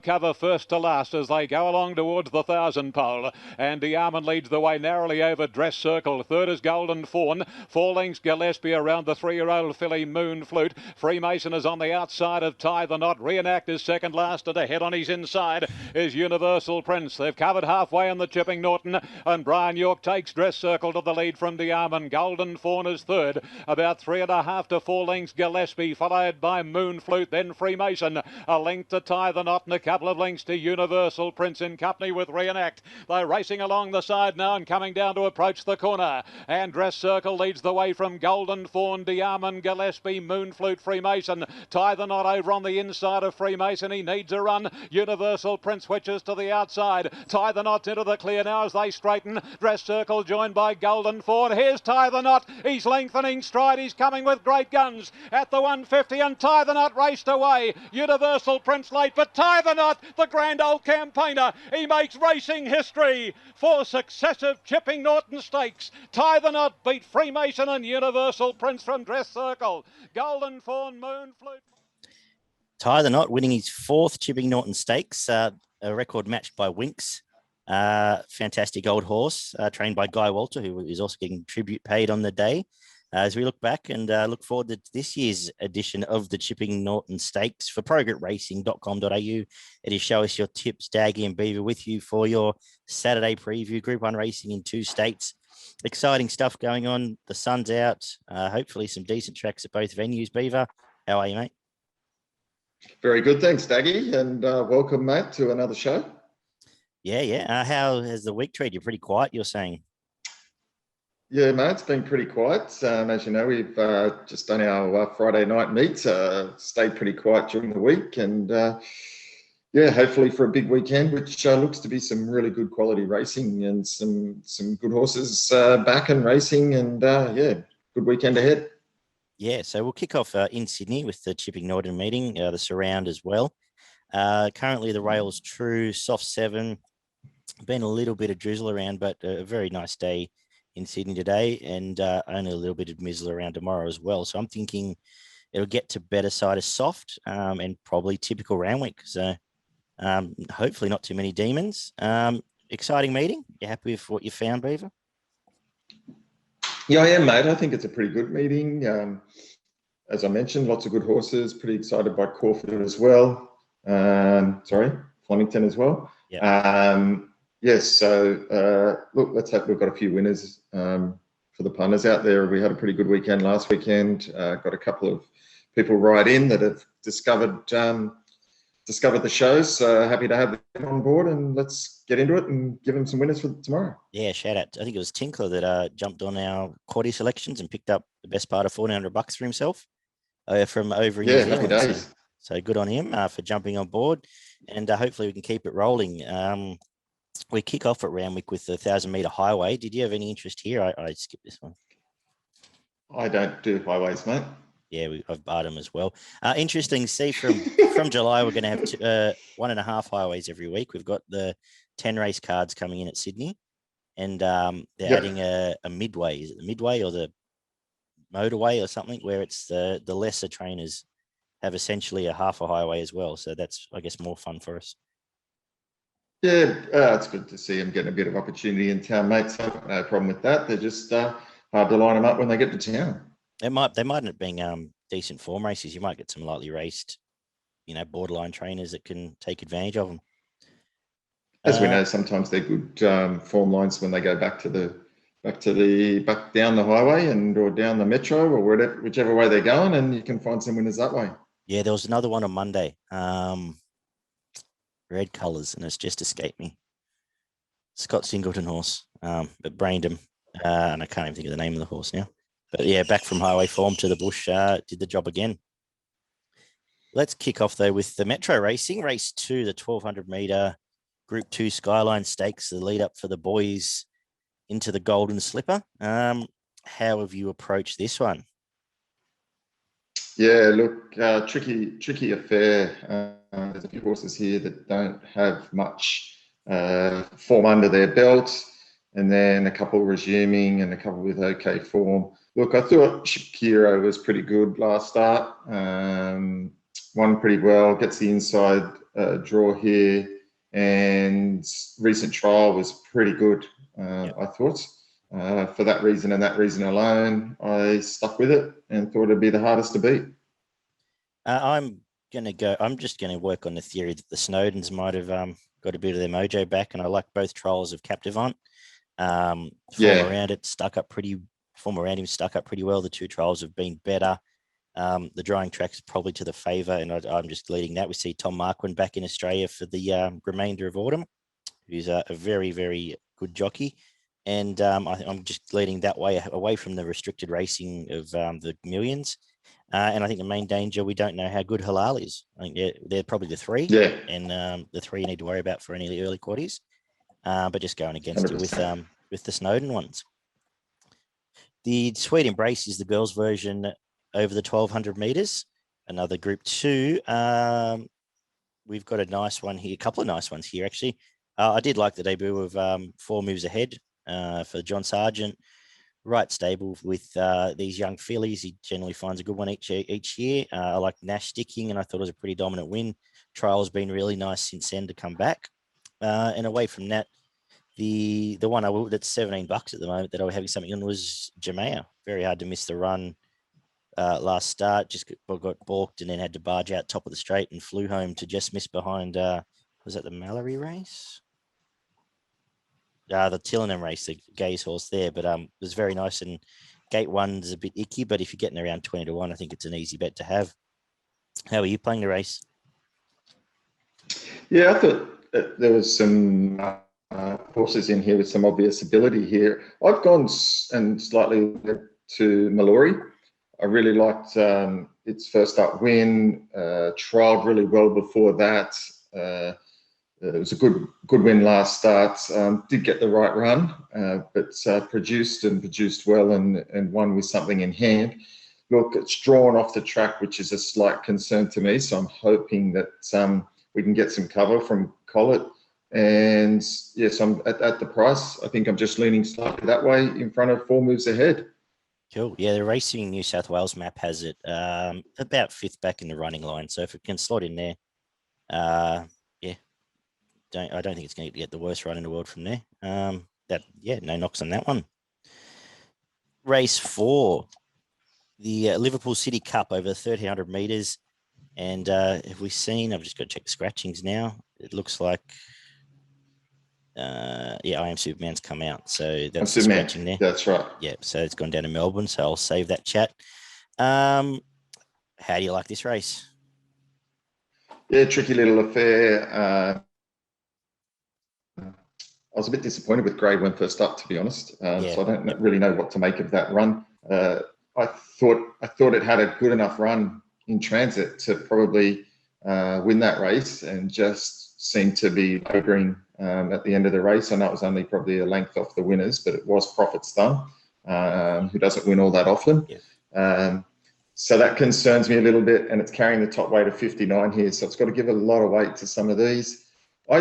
Cover first to last as they go along towards the 1,000 pole. Andy Armand leads the way narrowly over Dress Circle. Third is Golden Fawn. 4 lengths Gillespie around the 3-year-old filly Moon Flute. Freemason is on the outside of Tie the Knot. Reenact is second last, and ahead on his inside is Universal Prince. They've covered halfway in the chipping Norton, and Brian York takes Dress Circle to the lead from Armand. Golden Fawn is third, about 3.5 to 4 lengths Gillespie, followed by Moon Flute, then Freemason. A length to Tie the Knot and a couple of lengths to Universal Prince in company with Reenact. They're racing along the side now and coming down to approach the corner. And Dress Circle leads the way from Golden Fawn, Diarmond, Gillespie, Moon Flute, Freemason. Tie the Knot over on the inside of Freemason. He needs a run. Universal Prince switches to the outside. Tie the Knot's into the clear now as they straighten. Dress Circle joined by Golden Fawn. Here's Tie the Knot. He's lengthening stride. He's coming with great guns at the 150, and Tie the Knot raced away. Universal Prince late, but Tie the Knot, the grand old campaigner, he makes racing history. 4 successive chipping Norton stakes. Tie the Knot beat Freemason and Universal Prince from Dress Circle. Golden Fawn, Moon Flute. Tie the Knot winning his 4th chipping Norton stakes, a record matched by Winks. Fantastic old horse, trained by Guy Walter, who is also getting tribute paid on the day. As we look back and look forward to this year's edition of the Chipping Norton Stakes for progretracing.com.au. It is Show Us Your Tips, Daggy and Beaver with you for your Saturday preview. Group 1 racing in 2 states. Exciting stuff going on. The sun's out. Hopefully some decent tracks at both venues. Beaver, how are you, mate? Very good. Thanks, Daggy. And welcome, mate, to another show. Yeah. How has the week treated you? Pretty quiet, you're saying? Yeah, mate, it's been pretty quiet. As you know, we've just done our Friday night meet, stayed pretty quiet during the week, and hopefully for a big weekend, which looks to be some really good quality racing and some good horses back and racing, and good weekend ahead. Yeah, so we'll kick off in Sydney with the Chipping Norton meeting, the surround as well. Currently the rail's true, soft 7, been a little bit of drizzle around, but a very nice day in Sydney today, and only a little bit of mizzle around tomorrow as well. So I'm thinking it'll get to better side of soft and probably typical Randwick. So hopefully not too many demons. Exciting meeting. You happy with what you found, Beaver? Yeah, I am, mate. I think it's a pretty good meeting. As I mentioned, lots of good horses. Pretty excited by Caulfield as well. Flemington as well. Yeah. Yes, so look, let's hope we've got a few winners for the punters out there. We had a pretty good weekend last weekend. Got a couple of people right in that have discovered the shows. Happy to have them on board, and let's get into it and give them some winners for tomorrow. Yeah, shout out. I think it was Tinkler that jumped on our quaddy selections and picked up the best part of $1,400 for himself from over in New Zealand. Happy days. So good on him for jumping on board, and hopefully we can keep it rolling. We kick off at Randwick with the 1,000-metre highway. Did you have any interest here? I skipped this one. I don't do highways, mate. Yeah, I've barred them as well. Interesting. See, from July, we're going to have 1.5 highways every week. We've got the 10 race cards coming in at Sydney, and they're adding a midway. Is it the midway or the motorway or something, where it's the lesser trainers have essentially a half a highway as well. So that's, I guess, more fun for us. Yeah, it's good to see them getting a bit of opportunity in town, mate. So no problem with that. They're just hard to line them up when they get to town. They might end up being decent form races. You might get some lightly raced, borderline trainers that can take advantage of them. As we know, sometimes they're good form lines when they go back down the highway or down the metro or whichever way they're going, and you can find some winners that way. Yeah, there was another one on Monday. Red colours, and it's just escaped me. Scott Singleton horse, but brained him, and I can't even think of the name of the horse now. But yeah, back from highway form to the bush, did the job again. Let's kick off though with the Metro Racing, race 2, the 1,200 metre Group 2 Skyline Stakes, the lead up for the boys into the Golden Slipper. How have you approached this one? Yeah, look, tricky affair. There's a few horses here that don't have much form under their belt, and then a couple resuming and a couple with okay form. Look, I thought Shakira was pretty good last start. Won pretty well, gets the inside draw here, and recent trial was pretty good, I thought. For that reason and that reason alone, I stuck with it and thought it'd be the hardest to beat. I'm just going to work on the theory that the Snowdens might have got a bit of their mojo back, and I like both trials of Captivant. Form around him stuck up pretty well. The two trials have been better. The drying track is probably to the favour, and I'm just leading that. We see Tom Marquand back in Australia for the remainder of autumn, who's a very, very good jockey. And I'm just leading that way, away from the restricted racing of the millions. And I think the main danger, we don't know how good Halal is. I think they're probably the three, and the three you need to worry about for any early quarters. But just going against 100%. It with the Snowden ones. The Sweet Embrace is the girls' version over the 1,200 metres. Another Group 2. We've got a nice one here, a couple of nice ones here, actually. I did like the debut of 4 Moves Ahead for John Sargent. Right stable with these young fillies. He generally finds a good one each year. I like Nash sticking, and I thought it was a pretty dominant win. Trial's been really nice since then to come back. And away from that, the one that's $17 at the moment that I was having something on was Jamea. Very hard to miss the run last start. Just got balked and then had to barge out top of the straight and flew home to just miss behind. Was that the Mallory race? The Tillingham race, the Gaze horse there, but it was very nice. And gate 1 is a bit icky, but if you're getting around 20 to 1, I think it's an easy bet to have. How are you playing the race? Yeah, I thought there was some horses in here with some obvious ability here. I've gone and slightly to Mallory. I really liked its first up win, trialled really well before that. It was a good win last start. Did get the right run, but produced well and won with something in hand. Look, it's drawn off the track, which is a slight concern to me. So I'm hoping that we can get some cover from Colette. And yes, I'm at the price. I think I'm just leaning slightly that way in front of 4 Moves Ahead. Cool. Yeah, the Racing New South Wales map has it about 5th back in the running line. So if it can slot in there, I don't think it's going to get the worst run in the world from there. No knocks on that one. Race 4, the Liverpool City Cup over 1,300 metres. And have we seen? I've just got to check the scratchings now. It looks like, I Am Superman's come out. So that's the scratching there. That's right. Yeah, so it's gone down to Melbourne. So I'll save that chat. How do you like this race? Yeah, tricky little affair. I was a bit disappointed with Grade 1 first up, to be honest. So I don't really know what to make of that run. I thought it had a good enough run in transit to probably win that race, and just seemed to be lowering at the end of the race. I know it was only probably a length off the winners, but it was Prophet's Thumb, who doesn't win all that often. Yeah. So that concerns me a little bit, and it's carrying the top weight of 59 here. So it's got to give a lot of weight to some of these. I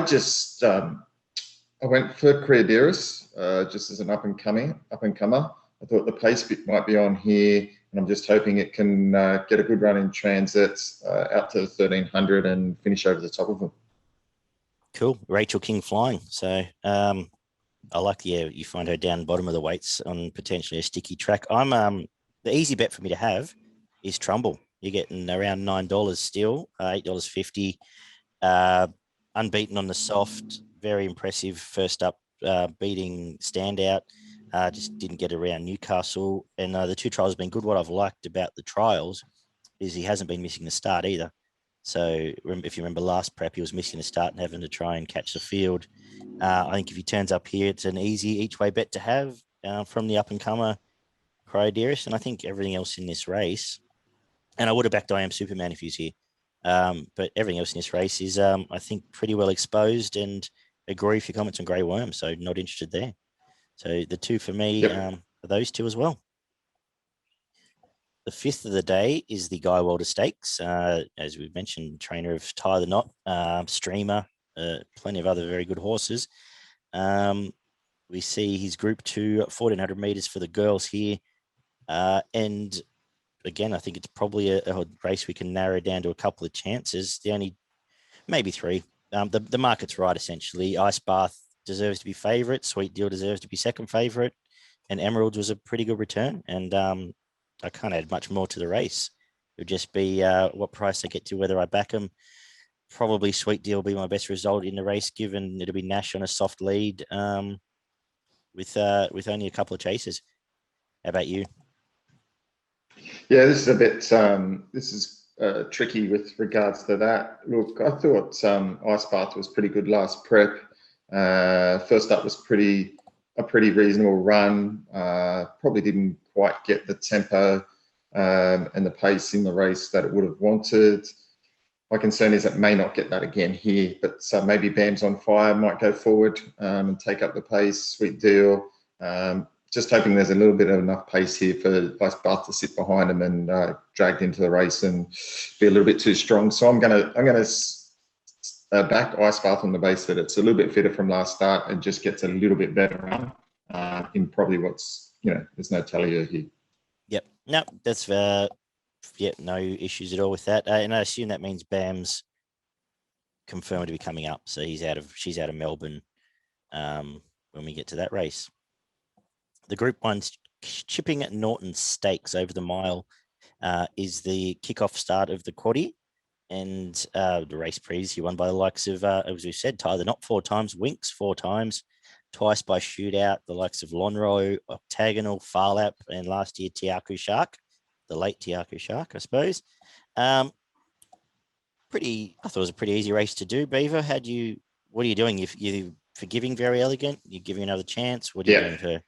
went for Creaderis, just as an up and comer. I thought the pace bit might be on here, and I'm just hoping it can get a good run in transit out to 1,300 and finish over the top of them. Cool. Rachel King flying. So I like, you find her down bottom of the weights on potentially a sticky track. The easy bet for me to have is Trumbull. You're getting around $9 still, $8.50. Unbeaten on the soft. Very impressive first up beating standout. Just didn't get around Newcastle. And the 2 trials have been good. What I've liked about the trials is he hasn't been missing the start either. So if you remember last prep, he was missing the start and having to try and catch the field. I think if he turns up here, it's an easy each way bet to have from the up-and-comer Cryoderis. And I think everything else in this race, and I would have backed I Am Superman if he's here, but everything else in this race is, I think, pretty well exposed, and agree with your comments on Grey Worm, so not interested there. So the 2 for me are those 2 as well. The 5th of the day is the Guy Walter Stakes. As we've mentioned, trainer of Tie the Knot, Streamer, plenty of other very good horses. We see his Group 2, 1,400 metres for the girls here. And again, I think it's probably a race we can narrow down to a couple of chances. The only Maybe 3. The market's right, essentially. Ice Bath deserves to be favourite. Sweet Deal deserves to be second favourite. And Emeralds was a pretty good return. And I can't add much more to the race. It would just be what price I get to, whether I back them. Probably Sweet Deal will be my best result in the race, given it'll be Nash on a soft lead with only a couple of chases. How about you? Yeah, this is a bit. This is tricky with regards to that. Look, I thought Ice Bath was pretty good last prep. First up was a pretty reasonable run. Probably didn't quite get the tempo and the pace in the race that it would have wanted. My concern is it may not get that again here, but maybe Bam's on fire might go forward and take up the pace. Sweet Deal. Just hoping there's a little bit of enough pace here for Ice Bath to sit behind him and dragged into the race and be a little bit too strong. So I'm gonna back Ice Bath on the base that it's a little bit fitter from last start and just gets a little bit better run in probably there's no tally here. Yep. No, that's no issues at all with that. And I assume that means Bam's confirmed to be coming up, so she's out of Melbourne when we get to that race. The Group 1's chipping at Norton Stakes over the mile is the kickoff start of the quaddie, and the race previously won by the likes of, as we said, Tie the Knot 4 times, Winks 4 times, twice by shootout, the likes of Lonhro, Octagonal, Farlap, and last year Tiaku Shark, the late Tiaku Shark, I suppose. I thought it was a pretty easy race to do. Beaver, what are you doing? You forgiving Verry Elleggant? You giving another chance? What are you doing for?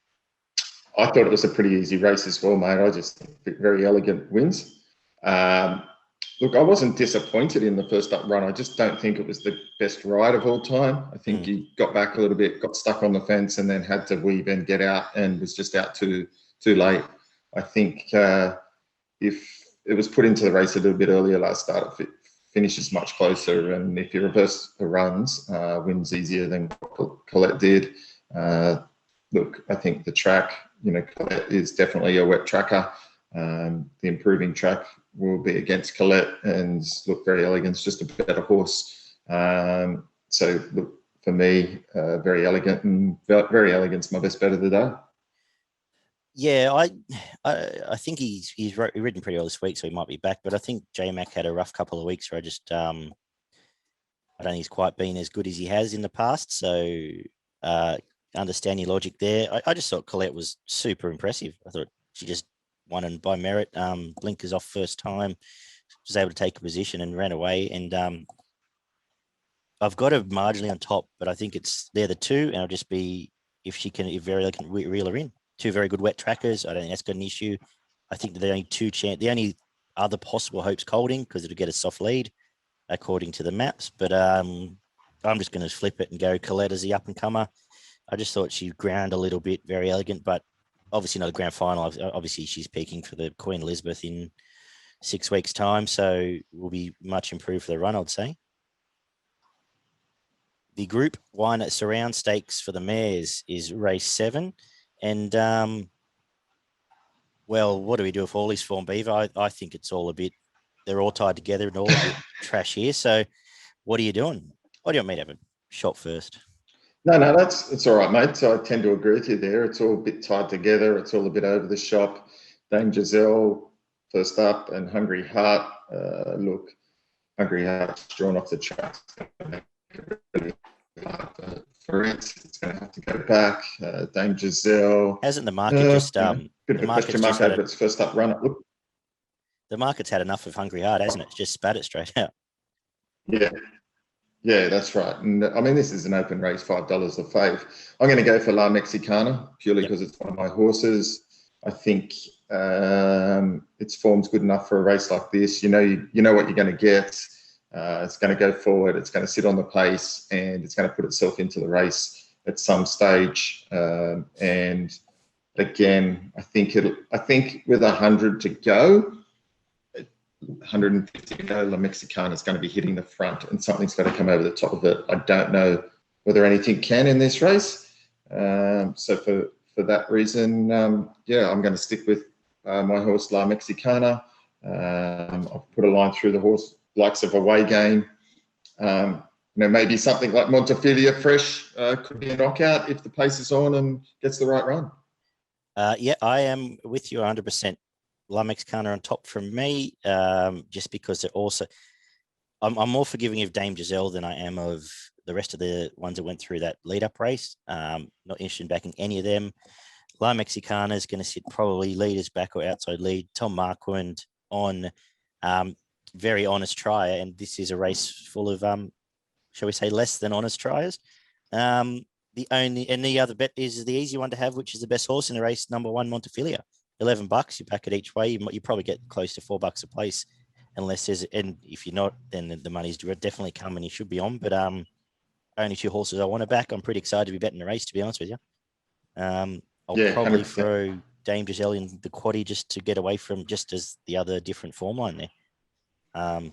I thought it was a pretty easy race as well, mate. I just think Verry Elleggant wins. Look, I wasn't disappointed in the first up run. I just don't think it was the best ride of all time. I think he got back a little bit, got stuck on the fence, and then had to weave and get out, and was just out too late. I think if it was put into the race a little bit earlier last start, it finishes much closer, and if you reverse the runs, wins easier than Colette did. Look, I think the track, Colette is definitely a wet tracker. The improving track will be against Colette, and look, Verry Elleggant's just a better horse. So look, for me, Verry Elleggant, and Verry Elleggant's my best bet of the day. Yeah, I think he's ridden pretty well this week, so he might be back. But I think J-Mac had a rough couple of weeks where I don't think he's quite been as good as he has in the past. So understand your logic there. I just thought Colette was super impressive. I thought she just won and by merit. Blinkers off first time, was able to take a position and ran away. And I've got her marginally on top, but I think they're the two, and I'll just be if Verry Elleggant can reel her in. 2 very good wet trackers. I don't think that's got an issue. I think that the only other possible hope's Colding, because it'll get a soft lead according to the maps. But I'm just going to flip it and go Colette as the up and comer. I just thought she ground a little bit, Verry Elleggant, but obviously not a grand final. Obviously, she's peaking for the Queen Elizabeth in 6 weeks' time, so will be much improved for the run, I'd say. The Group 1 Surround Stakes for the mares is race 7. And, well, what do we do with all this form, Beaver? I think it's all they're all tied together and all a bit trash here. So what are you doing? Or do you want me to have a shot first? No, it's all right, mate. So I tend to agree with you there. It's all a bit tied together. It's all a bit over the shop. Dame Giselle first up, and Hungry Heart. Look, Hungry Heart's drawn off the track. For it, it's going to have to go back. Dame Giselle. Hasn't the market just bit of a question mark over its first up run? Look, the market's had enough of Hungry Heart, hasn't it? It's just spat it straight out. Yeah, that's right. And I mean, this is an open race, $5 a fave. I'm going to go for La Mexicana purely because it's one of my horses. I think its form's good enough for a race like this. You know what you're going to get. It's going to go forward. It's going to sit on the pace, and it's going to put itself into the race at some stage. And again, I think with 100 to go, 150 to go, La Mexicana is going to be hitting the front, and something's got to come over the top of it. I don't know whether anything can in this race. So for that reason, I'm going to stick with my horse La Mexicana. I've put a line through the horse likes of Away Game. Maybe something like Montefilia Fresh could be a knockout if the pace is on and gets the right run. Yeah, I am with you 100%. La Mexicana on top from me, just because they're also, I'm more forgiving of Dame Giselle than I am of the rest of the ones that went through that lead-up race. Not interested in backing any of them. La Mexicana is going to sit probably leaders back or outside lead. Tom Marquand on very honest trier, and this is a race full of, shall we say, less than honest triers. The other bet is the easy one to have, which is the best horse in the race, number 1, Montefilia. $11, you back it each way. You probably get close to $4 a place, unless there's, and if you're not, then the money's definitely coming. You should be on, but only 2 horses I want to back. I'm pretty excited to be betting the race, to be honest with you. I'll probably 100%. Throw Dame Giselle in the quaddie just to get away from just as the other different form line there. I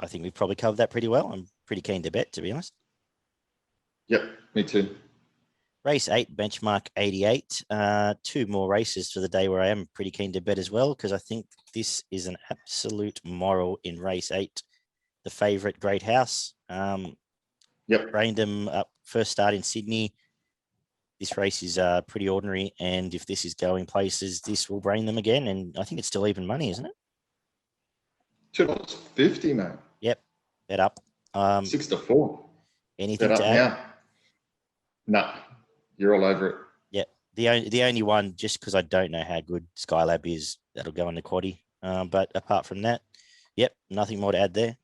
think we've probably covered that pretty well. I'm pretty keen to bet, to be honest. Yep, me too. Race 8, benchmark 88. 2 more races for the day where I am pretty keen to bet as well, because I think this is an absolute moral in race 8. The favourite, Great House. Brained them up first start in Sydney. This race is pretty ordinary, and if this is going places, this will brain them again. And I think it's still even money, isn't it? $2.50, mate. Yep, bet up. 6 to 4. Anything bet to up add? Now? No, you're all over it. Yep, the only one, just because I don't know how good Skylab is, that'll go in the quaddie. But apart from that, yep, nothing more to add there.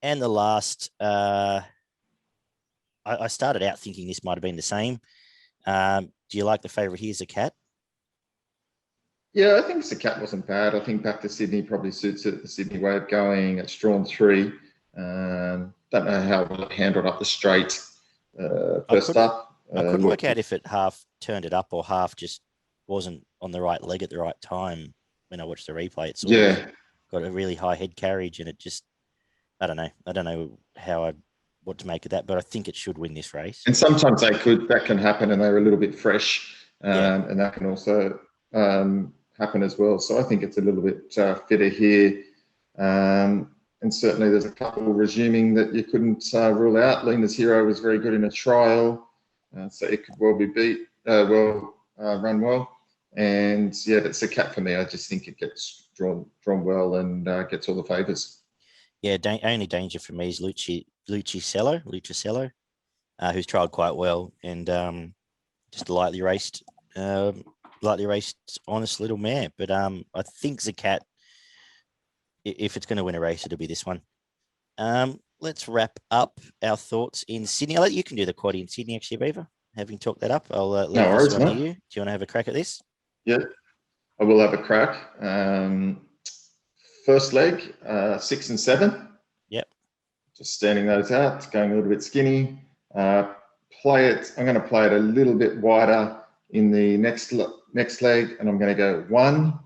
And the last, I started out thinking this might have been the same. Do you like the favourite Here's a Cat? Yeah, I think the cat wasn't bad. I think back to Sydney probably suits it. The Sydney way of going. It's drawn 3. Don't know how well it handled up the straight first up. I couldn't work out if it half turned it up or half just wasn't on the right leg at the right time when I watched the replay. It's got a really high head carriage, and it just, I don't know. I don't know what to make of that, but I think it should win this race. And sometimes that can happen, and they're a little bit fresh, and that can also happen as well. So I think it's a little bit fitter here. And certainly there's a couple resuming that you couldn't rule out. Lena's Hero was very good in a trial, so it could well be run well. And yeah, that's a cat for me. I just think it gets drawn well and gets all the favours. Yeah, only danger for me is Lucicello, who's trialled quite well and just a lightly raced, honest little mare. But I think Zakat, if it's going to win a race, it'll be this one. Let's wrap up our thoughts in Sydney. I'll let you can do the quaddie in Sydney, actually, Beaver. Having talked that up, I'll leave this one to you. Do you want to have a crack at this? Yeah, I will have a crack. First leg, 6 and 7. Yep. Just standing those out, going a little bit skinny. I'm going to play it a little bit wider in the next leg, and I'm going to go 1,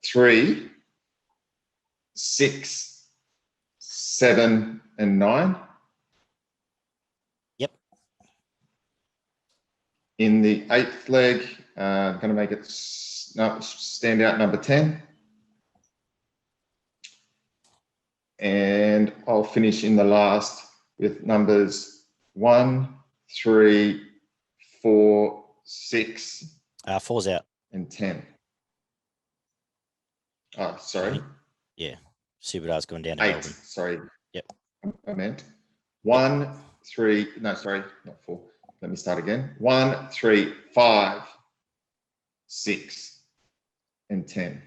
3, 6, 7, and 9. Yep. In the 8th leg, I'm going to make it stand out number 10. And I'll finish in the last with numbers 1, 3, 4, 6. 4's out. And 10. Oh, sorry. Yeah. Superdar's going down to 8. Melbourne. Sorry. Yep. I meant 1, 3. No, sorry, not 4. Let me start again. 1, 3, 5, 6, and 10.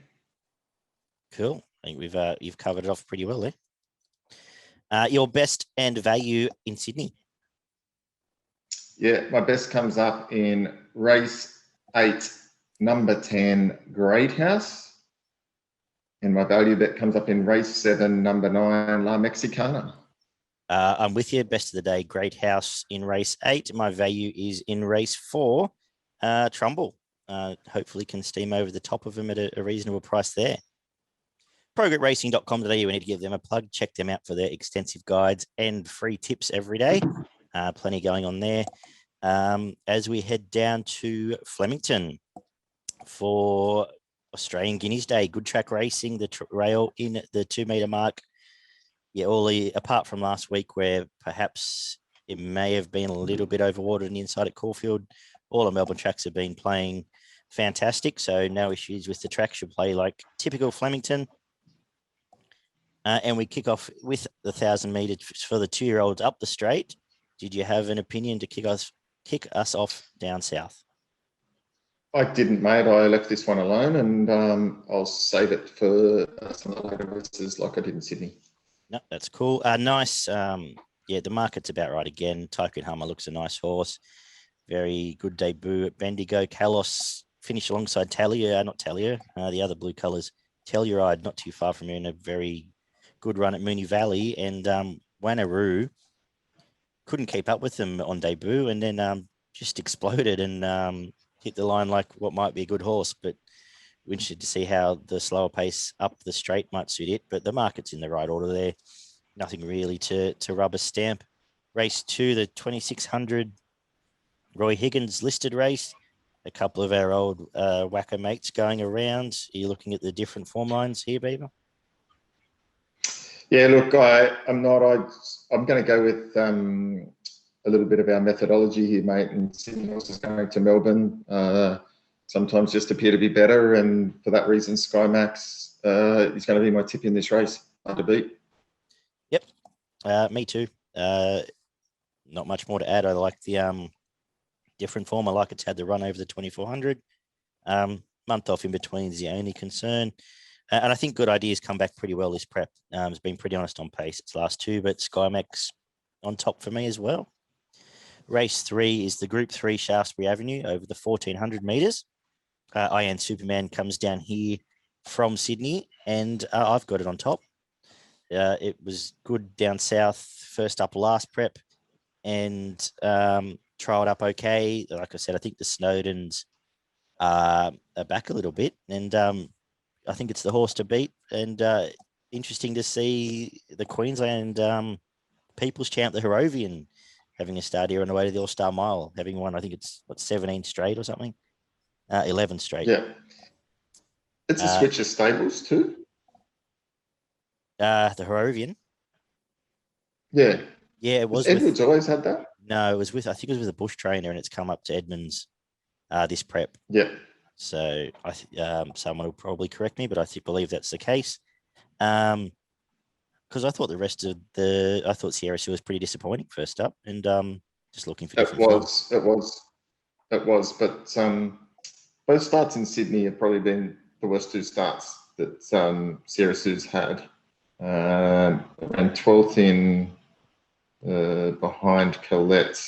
Cool. I think you've covered it off pretty well there. Your best and value in Sydney? Yeah, my best comes up in race 8, number 10, Great House. And my value bet comes up in race 7, number 9, La Mexicana. I'm with you. Best of the day, Great House in race 8. My value is in race 4, Trumbull. Hopefully can steam over the top of them at a reasonable price there. ProGritRacing.com.au, we need to give them a plug. Check them out for their extensive guides and free tips every day. Plenty going on there. As we head down to Flemington for Australian Guineas Day, good track racing, the rail in the 2 metre mark. yeah, Ollie, apart from last week where perhaps it may have been a little bit overwatered on the inside at Caulfield, all the Melbourne tracks have been playing fantastic. So no issues with the track. Should play like typical Flemington. And we kick off with the 1,000 metres for the 2-year-olds up the straight. Did you have an opinion to kick us off down south? I didn't, mate. I left this one alone, and I'll save it for some of the later races like I did in Sydney. No, that's cool. Nice. Yeah, the market's about right again. Tycoon Hummer looks a nice horse. Very good debut at Bendigo. Kalos finished alongside Talia, not Talia, the other blue colours. Telluride, not too far from here, in a very good run at Moonee Valley. And Wanneroo couldn't keep up with them on debut, and then just exploded and hit the line like what might be a good horse. But we're interested to see how the slower pace up the straight might suit it. But the market's in the right order there. Nothing really to rub a stamp. Race 2, the 2,600 Roy Higgins listed race. A couple of our old whacker mates going around. Are you looking at the different form lines here, Beaver? Yeah, look, I'm going to go with a little bit of our methodology here, mate. And Sydney horses going to Melbourne sometimes just appear to be better, and for that reason, Sky Max is going to be my tip in this race. Hard to beat. Yep, me too. Not much more to add. I like the different form. I like it's had the run over the 2,400. Month off in between is the only concern. And I think Good Ideas come back pretty well this prep. It's been pretty honest on pace its last 2, but Sky Max on top for me as well. Race 3 is the Group 3 Shaftesbury Avenue over the 1,400 metres. Ian Superman comes down here from Sydney, and I've got it on top. It was good down south, first up last prep, and trialled up okay. Like I said, I think the Snowdens are back a little bit, and I think it's the horse to beat. And interesting to see the Queensland People's Champ, the Harrovian, having a start here on the way to the All-Star Mile, having won, I think it's, 17 straight or something? 11 straight. Yeah. It's a switch of stables too. The Harrovian. Yeah. Yeah, it was. Edwards always had that? No, it was with, I think it was with a bush trainer, and it's come up to Edmonds this prep. Yeah. So someone will probably correct me, but I believe that's the case. Because I thought the rest of I thought Sierra Sioux was pretty disappointing first up, and just looking for different forms. It was. But both starts in Sydney have probably been the worst 2 starts that Sierra Sioux's had. And 12th in behind Colette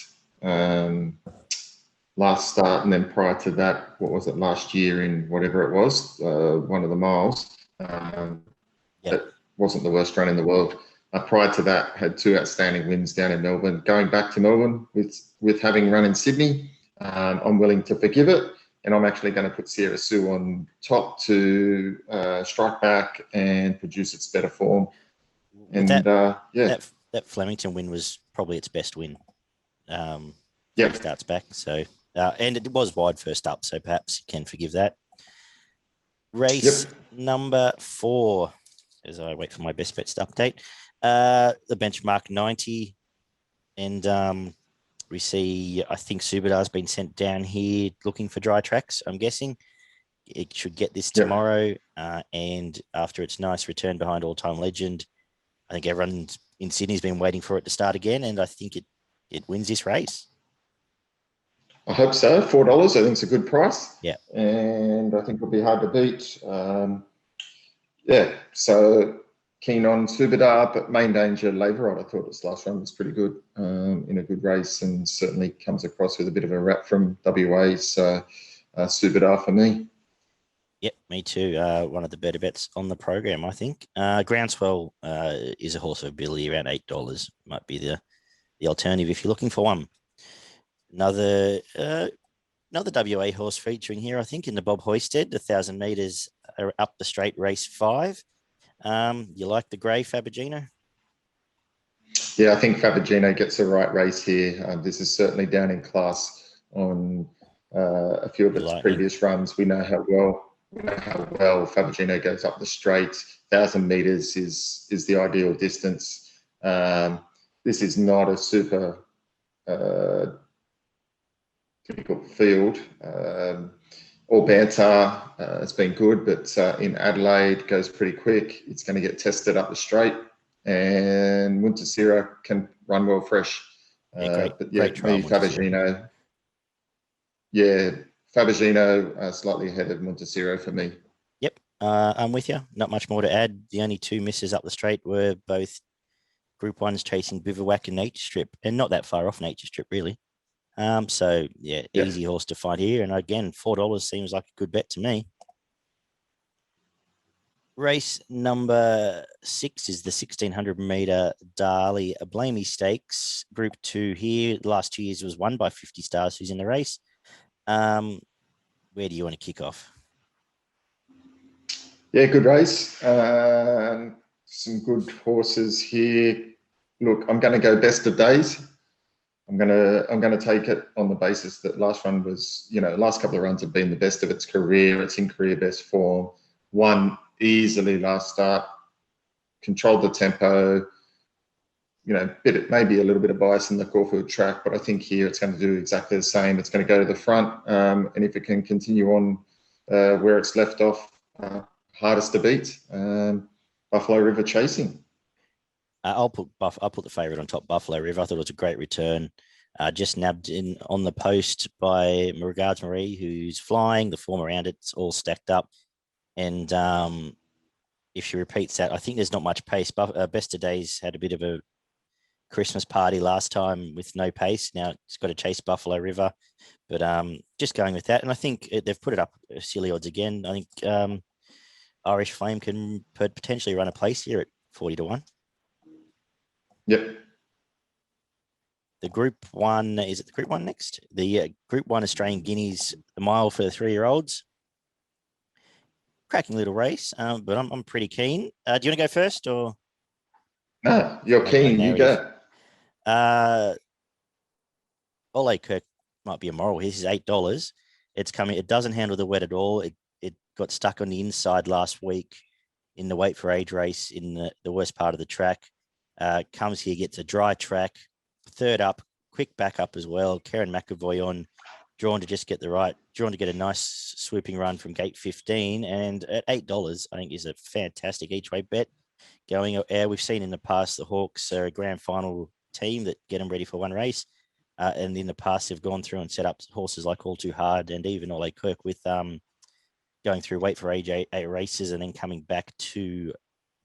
last start, and then prior to that, what was it, last year in whatever it was, one of the miles. That wasn't the worst run in the world. Prior to that, had 2 outstanding wins down in Melbourne. Going back to Melbourne with having run in Sydney, I'm willing to forgive it, and I'm actually going to put Sierra Sioux on top to strike back and produce its better form. And that Flemington win was probably its best win. It starts back, so and it was wide first up, so perhaps you can forgive that. Race number 4, as I wait for my best bets to update. The benchmark 90, and we see, I think Subadar's been sent down here looking for dry tracks, I'm guessing. It should get this tomorrow, and after its nice return behind all-time legend, I think everyone in Sydney's been waiting for it to start again, and I think it wins this race. I hope so. $4, I think it's a good price. Yeah. And I think it'll be hard to beat. So keen on Subadar, but main danger, Laveride. I thought its last run was pretty good in a good race, and certainly comes across with a bit of a rap from WA. So Subadar for me. Yep, me too. One of the better bets on the program, I think. Groundswell is a horse of ability, around $8. Might be the alternative if you're looking for one. Another WA horse featuring here, I think, in the Bob Hoisted, 1,000 metres up the straight, race 5. You like the grey Fabergino? Yeah, I think Fabergino gets the right race here. This is certainly down in class on a few of its previous runs. We know how well we know how well Fabergino goes up the straight. 1,000 metres is the ideal distance. This is not a super difficult field. All banter has been good, but in Adelaide goes pretty quick. It's going to get tested up the straight, and Muntasira can run well fresh. But yeah, me, Fabergino. Yeah, Fabergino slightly ahead of Muntasira for me. Yep, I'm with you. Not much more to add. The only two misses up the straight were both Group 1s chasing Bivouac and Nature Strip, and not that far off Nature Strip, really. So, yeah, easy horse to find here. And again, $4 seems like a good bet to me. Race number 6 is the 1,600-metre Darli Blamey Stakes. Group 2 here. The last 2 years was won by 50 Stars, who's in the race. Where do you want to kick off? Yeah, good race. Some good horses here. Look, I'm going to go best of days. I'm going to take it on the basis that last run was, last couple of runs have been the best of its career. It's in career best form. Won easily last start. Controlled the tempo. Maybe a little bit of bias in the Caulfield track, but I think here it's going to do exactly the same. It's going to go to the front, and if it can continue on where it's left off, hardest to beat. Buffalo River Chasing. I'll put the favourite on top, Buffalo River. I thought it was a great return. Just nabbed in on the post by Regards Marie, who's flying. The form around it's all stacked up, and if she repeats that, I think there's not much pace. Best of Days had a bit of a Christmas party last time with no pace. Now it's got to chase Buffalo River, but just going with that. And I think they've put it up silly odds again. I think Irish Flame can potentially run a place here at 40-1. Yep. The Group 1, is it the Group 1 next? The Group 1 Australian Guineas, the mile for the 3-year-olds. Cracking little race, but I'm pretty keen. Do you want to go first or? No, you're keen. You go. Ole Kirk might be a moral. This is $8. It's coming. It doesn't handle the wet at all. It got stuck on the inside last week in the Wait for Age race in the worst part of the track. Comes here, gets a dry track, third up, quick backup as well. Karen McAvoy on, drawn to get a nice swooping run from gate 15, and at $8, I think is a fantastic each way bet. Going we've seen in the past the Hawks are a grand final team that get them ready for one race, and in the past they've gone through and set up horses like All Too Hard and even Ole Kirk with going through Wait for Age 8 races and then coming back to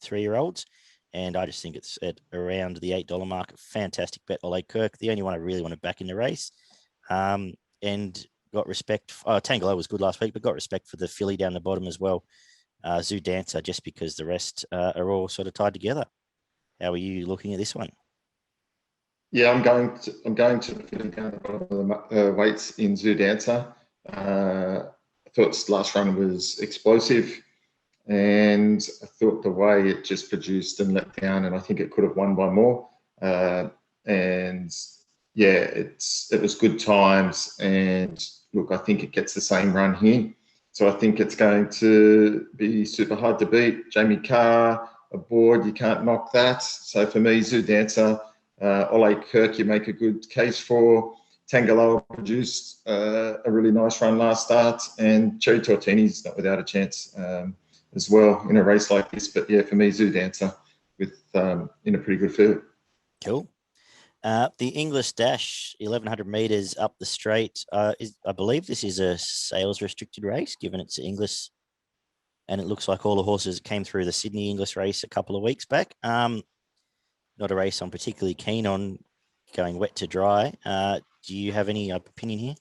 3-year-olds. And I just think it's at around the $8 mark. Fantastic bet, Ole Kirk. The only one I really want to back in the race. And got respect. Tangelo was good last week, but got respect for the filly down the bottom as well. Zou Dancer, just because the rest are all sort of tied together. How are you looking at this one? Yeah, I'm going to filly down the bottom of the weights in Zou Dancer. I thought last run was explosive. And I thought the way it just produced and let down, and I think it could have won by more. And yeah, it was good times. And look, I think it gets the same run here. So I think it's going to be super hard to beat. Jamie Carr aboard, you can't knock that. So for me, Zou Dancer, Ole Kirk, you make a good case for. Tangelo produced a really nice run last start, and Cherry Tortini's not without a chance as well in a race like this. But yeah, for me, Zou Dancer with in a pretty good field. Cool. The English Dash, 1,100 metres up the straight. I believe this is a sales restricted race, given it's English, and it looks like all the horses came through the Sydney English race a couple of weeks back. Not a race I'm particularly keen on going wet to dry. Do you have any opinion here?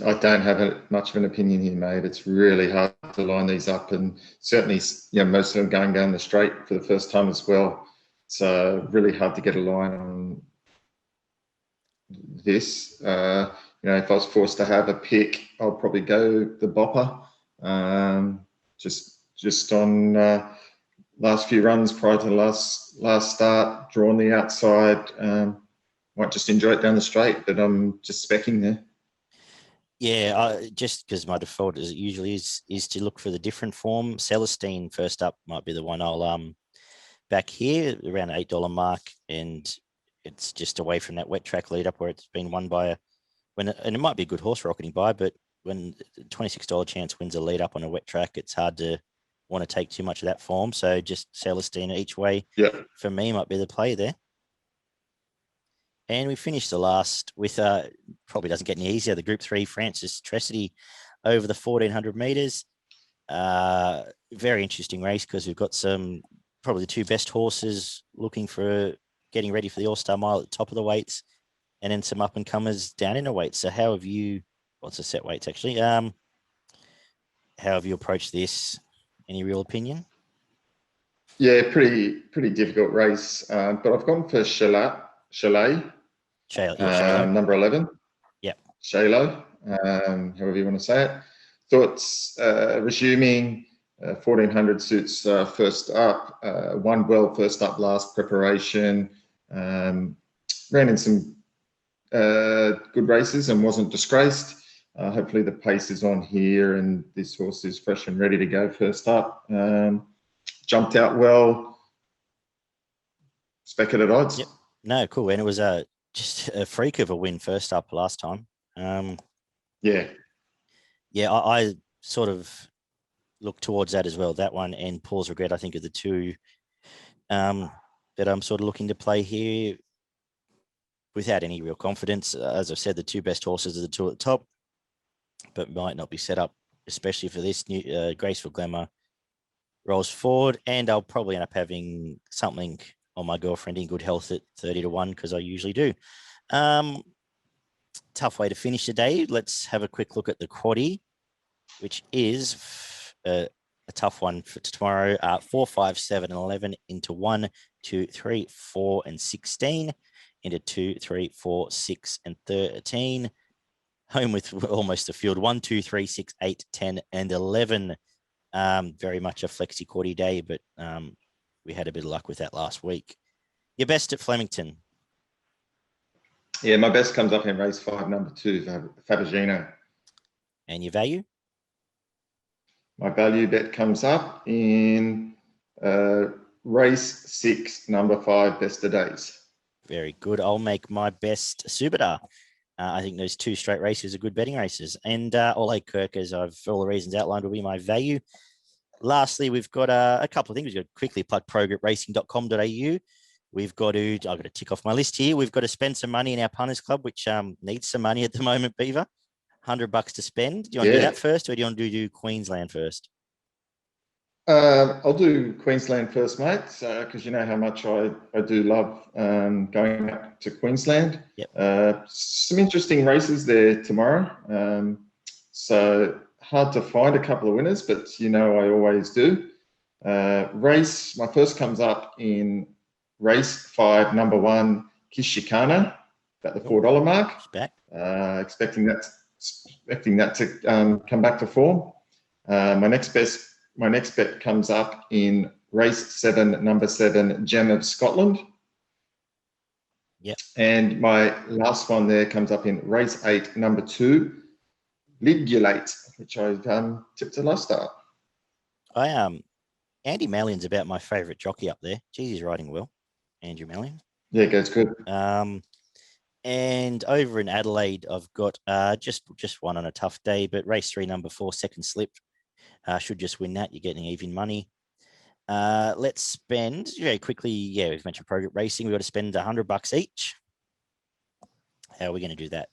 I don't have much of an opinion here, mate. It's really hard to line these up, and certainly, most of them going down the straight for the first time as well. So really hard to get a line on this. If I was forced to have a pick, I'll probably go the Bopper. Just on last few runs prior to the last start, drawn the outside. Might just enjoy it down the straight, but I'm just specking there. Yeah, just because my default, as it usually is to look for the different form. Celestine first up might be the one I'll back here around $8 mark, and it's just away from that wet track lead up where it's been won by and it might be a good horse rocketing by, but when $26 chance wins a lead up on a wet track, it's hard to want to take too much of that form. So just Celestine each way for me might be the play there. And we finished the last with probably doesn't get any easier. The Group 3 Francis Tressity over the 1400 meters. Very interesting race because we've got probably the two best horses looking for getting ready for the All-Star Mile at the top of the weights, and then some up and comers down in the weights. So how have you? What's the set weights actually? How have you approached this? Any real opinion? Yeah, pretty difficult race, but I've gone for Chalet. Number 11. Yep. Shalo, however you want to say it. Thoughts resuming 1400 suits first up, won well first up last preparation, ran in some good races and wasn't disgraced. Hopefully the pace is on here and this horse is fresh and ready to go first up. Jumped out well. Speculated odds. Yep. No, cool. And it was just a freak of a win first up last time. Yeah, I sort of look towards that as well. That one and Paul's Regret, I think, are the two that I'm sort of looking to play here without any real confidence. As I've said, the two best horses are the two at the top, but might not be set up, especially for this new Graceful Glamour rolls forward. And I'll probably end up having something on my girlfriend in good health at 30-1 because I usually do. Tough way to finish the day. Let's have a quick look at the quaddie, which is a tough one for tomorrow. 4, 5, 7, and 11 into 1, 2, 3, 4, and 16 into 2, 3, 4, 6, and 13. Home with almost the field. 1, 2, 3, 6, 8, 10, and 11. Very much a flexi quaddie day, but we had a bit of luck with that last week. Your best at Flemington? Yeah, my best comes up in race 5, number 2, Fabergino. And your value? My value bet comes up in race 6, number 5, Best of Days. Very good. I'll make my best Subadar. I think those two straight races are good betting races. And Ole Kirk, as I've for all the reasons outlined, will be my value. Lastly, we've got a couple of things. We've got to quickly plug progretracing.com.au. I've got to tick off my list here. We've got to spend some money in our punters club, which needs some money at the moment, Beaver. $100 to spend. Do you want to do that first, or do you want to do Queensland first? I'll do Queensland first, mate, because you know how much I do love going up to Queensland. Yep. Some interesting races there tomorrow. So hard to find a couple of winners, but you know I always do. My first comes up in race 5, number 1, Kishikana, at the $4 mark. Back. Expecting that to come back to form. My next bet comes up in race 7, number 7, Gem of Scotland. Yep. And my last one there comes up in race 8, number 2, Ligulate, which I tipped to last start. Andy Mallion's about my favourite jockey up there. Geez, he's riding well, Andrew Mallion. Yeah, goes good. And over in Adelaide, I've got just one on a tough day, but race 3, number 4, Second Slip. Should just win that. You're getting even money. Let's spend very quickly. Yeah, we've mentioned Progress Racing. We've got to spend $100 each. How are we going to do that?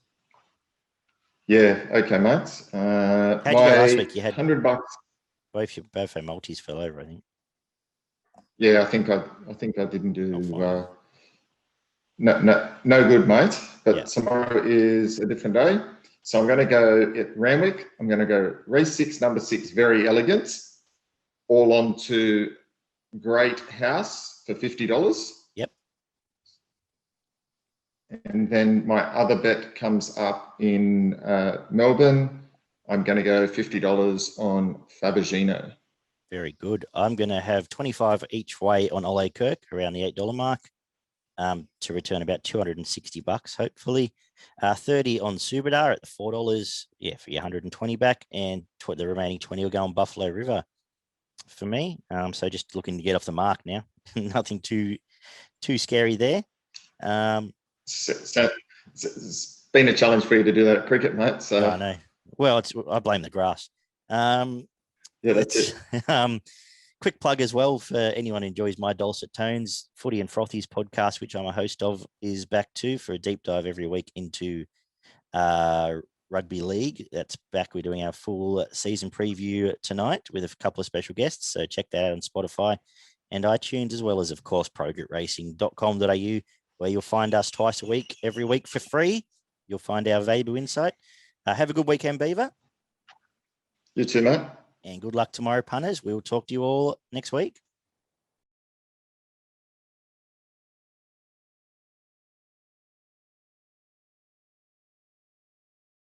Yeah, okay, mate. How'd you go last week? You had $100. Both our multis fell over, I think. Yeah, I think I didn't do no good, mate. But tomorrow is a different day. So I'm going to go at Randwick. I'm going to go race 6, number 6, Verry Elleggant, all on to Great House for $50. Yep. And then my other bet comes up in Melbourne. I'm going to go $50 on Fabergino. Very good. I'm going to have 25 each way on Ole Kirk around the $8 mark. to return about $260, hopefully. 30 on Subadar at the $4, for your 120 back, and the remaining 20 will go on Buffalo River for me. So just looking to get off the mark now. Nothing too scary there. It's been a challenge for you to do that at cricket, mate. So I know. Well, I blame the grass. Yeah, that's it. Quick plug as well for anyone who enjoys my dulcet tones. Footy and Frothies podcast, which I'm a host of, is back too for a deep dive every week into rugby league. That's back. We're doing our full season preview tonight with a couple of special guests. So check that out on Spotify and iTunes, as well as, of course, progretracing.com.au, where you'll find us twice a week, every week for free. You'll find our valuable insight. Have a good weekend, Beaver. You too, mate. And good luck tomorrow, punters. We'll talk to you all next week.